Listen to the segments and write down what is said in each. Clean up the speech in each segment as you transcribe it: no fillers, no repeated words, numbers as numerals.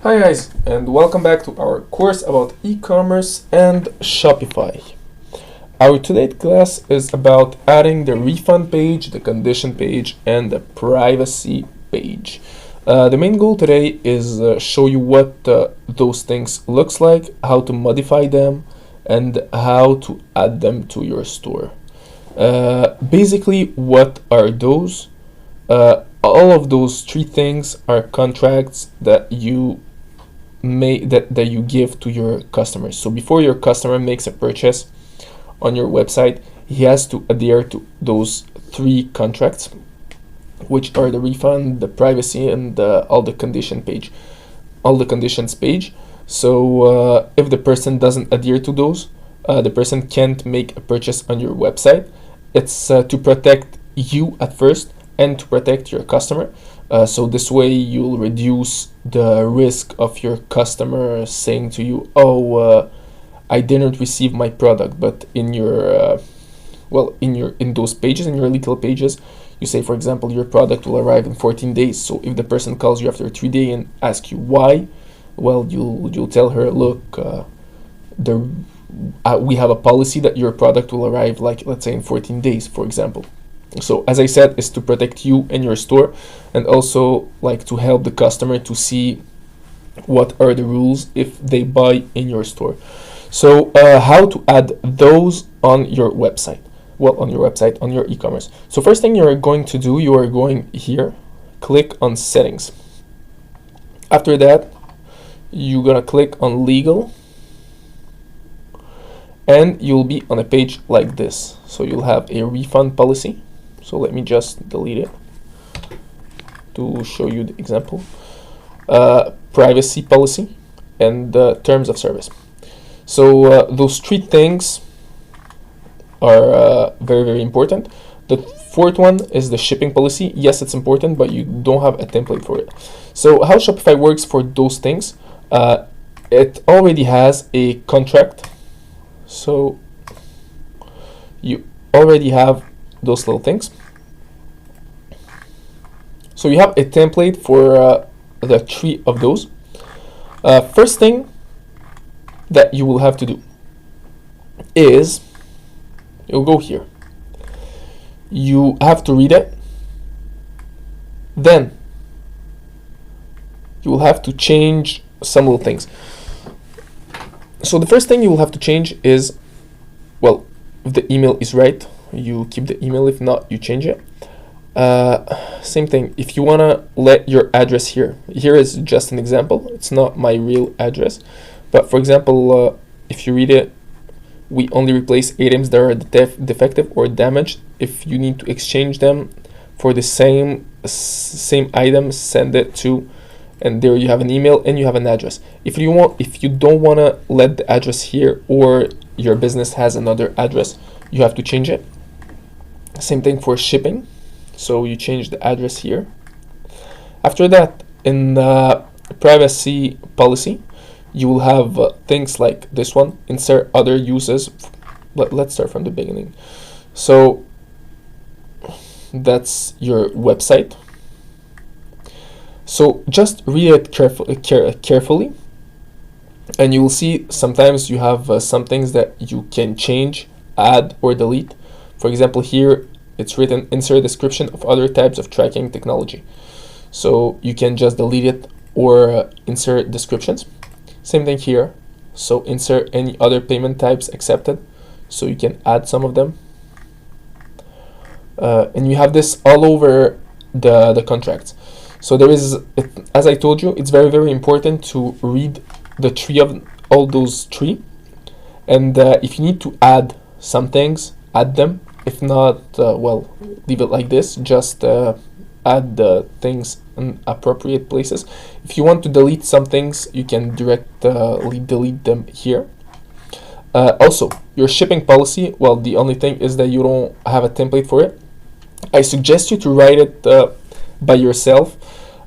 Hi guys, and welcome back to our course about e-commerce and Shopify. Our today's class is about adding the refund page, the condition page, and the privacy page. The main goal today is show you what those things looks like, how to modify them, and how to add them to your store. Basically, what are those? All of those three things are contracts that you that you give to your customers. So before your customer makes a purchase on your website, he has to adhere to those three contracts, which are the refund, the privacy, and all the conditions page. So if the person doesn't adhere to those, the person can't make a purchase on your website. It's to protect you at first and to protect your customer. So this way you'll reduce the risk of your customer saying to you, I didn't receive my product. But in your in those pages, in your little pages, you say, for example, your product will arrive in 14 days. So if the person calls you after 3 days and asks you why, well, you'll tell her, look, we have a policy that your product will arrive, like, let's say, in 14 days, for example. So as I said, is to protect you and your store, and also like to help the customer to see what are the rules if they buy in your store. So how to add those on your website? Well, on your e-commerce. So first thing you're going to do, you are going here, click on settings. After that, you're gonna click on legal, and you'll be on a page like this. So you'll have a refund policy. So let me just delete it to show you the example. Privacy policy and terms of service. So those three things are very, very important. The fourth one is the shipping policy. Yes, it's important, but you don't have a template for it. So how Shopify works for those things, it already has a contract. So you already have those little things. So you have a template for the three of those. First thing that you will have to do is you'll go here. You have to read it. Then you will have to change some little things. So the first thing you will have to change is, well, if the email is right, you keep the email. If not, you change it. Same thing, if you want to let your address here is just an example, it's not my real address, but for example, if you read it, we only replace items that are defective or damaged. If you need to exchange them for the same item, send it to, and there you have an email and you have an address. If you don't want to let the address here, or your business has another address, you have to change it. Same thing for shipping. So you change the address here. After that, in the privacy policy, you will have things like this one, insert other uses. Let's start from the beginning. So that's your website. So just read it carefully, and you will see sometimes you have some things that you can change, add, or delete. For example, here it's written insert description of other types of tracking technology. So you can just delete it or insert descriptions. Same thing here. So insert any other payment types accepted. So you can add some of them. And you have this all over the contracts. So there is, as I told you, it's very, very important to read the three of all those three. And if you need to add some things, add them. If not, well, leave it like this. Just add the things in appropriate places. If you want to delete some things, you can directly delete them here. Also, your shipping policy, well, the only thing is that you don't have a template for it. I suggest you to write it by yourself.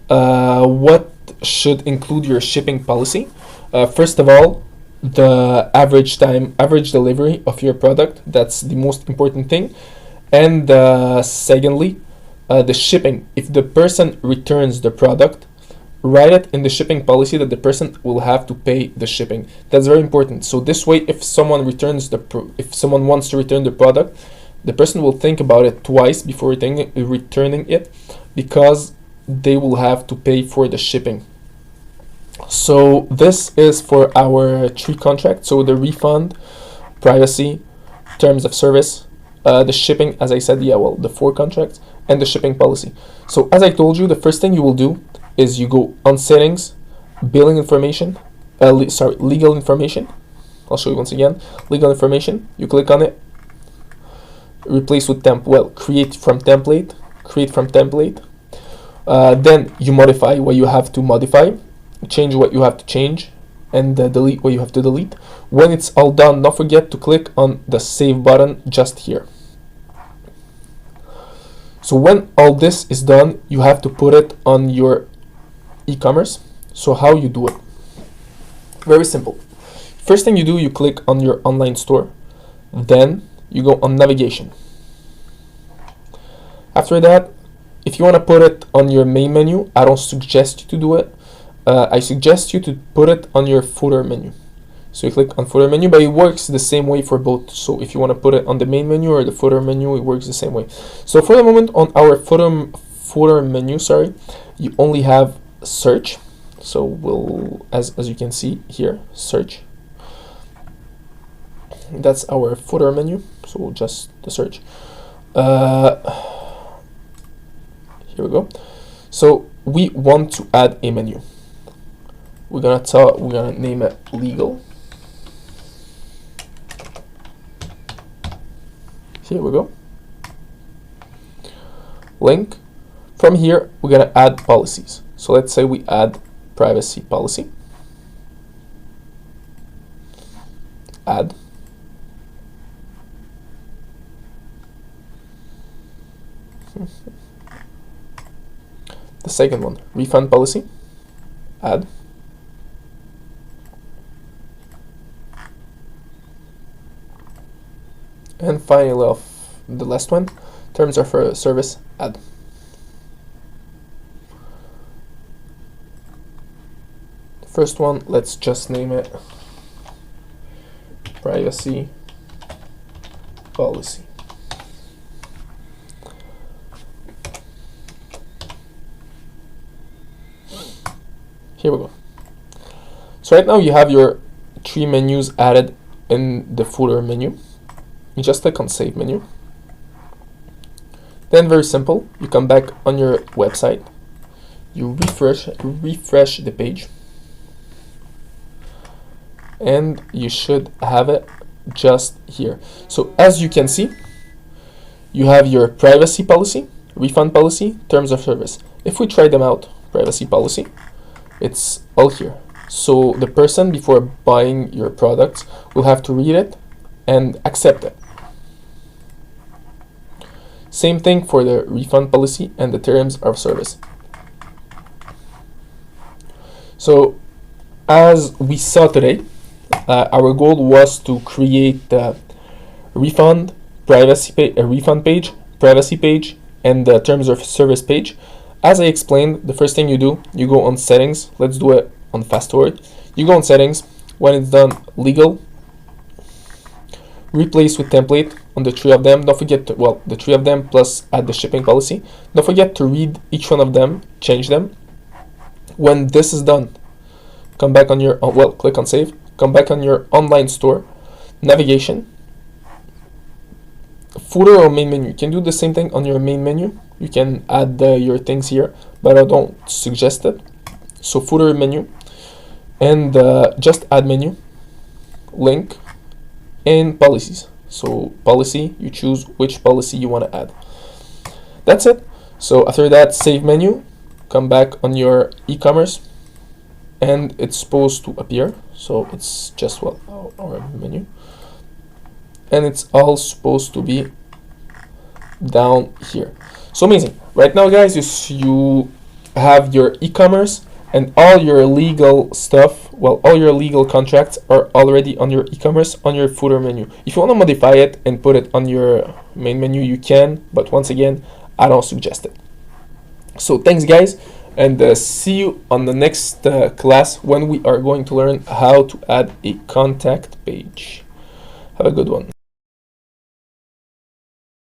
What should include your shipping policy? First of all, the average delivery of your product. That's the most important thing. And secondly, the shipping. If the person returns the product, write it in the shipping policy that the person will have to pay the shipping. That's very important. So this way, if someone if someone wants to return the product, the person will think about it twice before returning it, because they will have to pay for the shipping. So this is for our 3 contracts. So the refund, privacy, terms of service, the shipping, as I said, the 4 contracts, and the shipping policy. So as I told you, the first thing you will do is you go on settings, billing information, legal information. I'll show you once again, legal information. You click on it, replace with create from template. Then you modify what you have to modify, change what you have to change, and delete what you have to delete. When it's all done, don't forget to click on the save button just here. So when all this is done, you have to put it on your e-commerce. So how you do it? Very simple. First thing you do, you click on your online store, then you go on navigation. After that, if you want to put it on your main menu, I don't suggest you to do it. I suggest you to put it on your footer menu. So you click on footer menu, but it works the same way for both. So if you want to put it on the main menu or the footer menu, it works the same way. So for the moment, on our footer menu, you only have search. So we'll, as you can see here, search. That's our footer menu. So just the search. Here we go. So we want to add a menu. We're gonna name it legal. Here we go. Link. From here, we're gonna add policies. So let's say we add privacy policy. Add. The second one, refund policy. Add. And finally, the last one, terms of service, add. The first one, let's just name it privacy policy. Here we go. So right now you have your 3 menus added in the footer menu. You just click on save menu. Then very simple, you come back on your website, you refresh the page, and you should have it just here. So as you can see, you have your privacy policy, refund policy, terms of service. If we try them out, privacy policy, it's all here. So the person, before buying your products, will have to read it and accept it. Same thing for the refund policy and the terms of service. So as we saw today, our goal was to create a refund page, privacy page, and the terms of service page. As I explained, the first thing you do, you go on settings. Let's do it on fast forward. You go on settings. When it's done, legal, replace with template on the 3 of them. Don't forget to, the 3 of them plus add the shipping policy. Don't forget to read each one of them, change them. When this is done, come back on your, click on save, come back on your online store, navigation, footer or main menu. You can do the same thing on your main menu. You can add your things here, but I don't suggest it. So footer menu, and just add menu, link, and policies. So policy, you choose which policy you want to add. That's it. So after that, save menu, come back on your e-commerce, and it's supposed to appear. So it's just our menu, and it's all supposed to be down here. So amazing. Right now, guys, you have your e-commerce and all your legal stuff. All your legal contracts are already on your e-commerce on your footer menu. If you want to modify it and put it on your main menu, you can, but once again, I don't suggest it. So thanks, guys. and see you on the next class when we are going to learn how to add a contact page. Have a good one.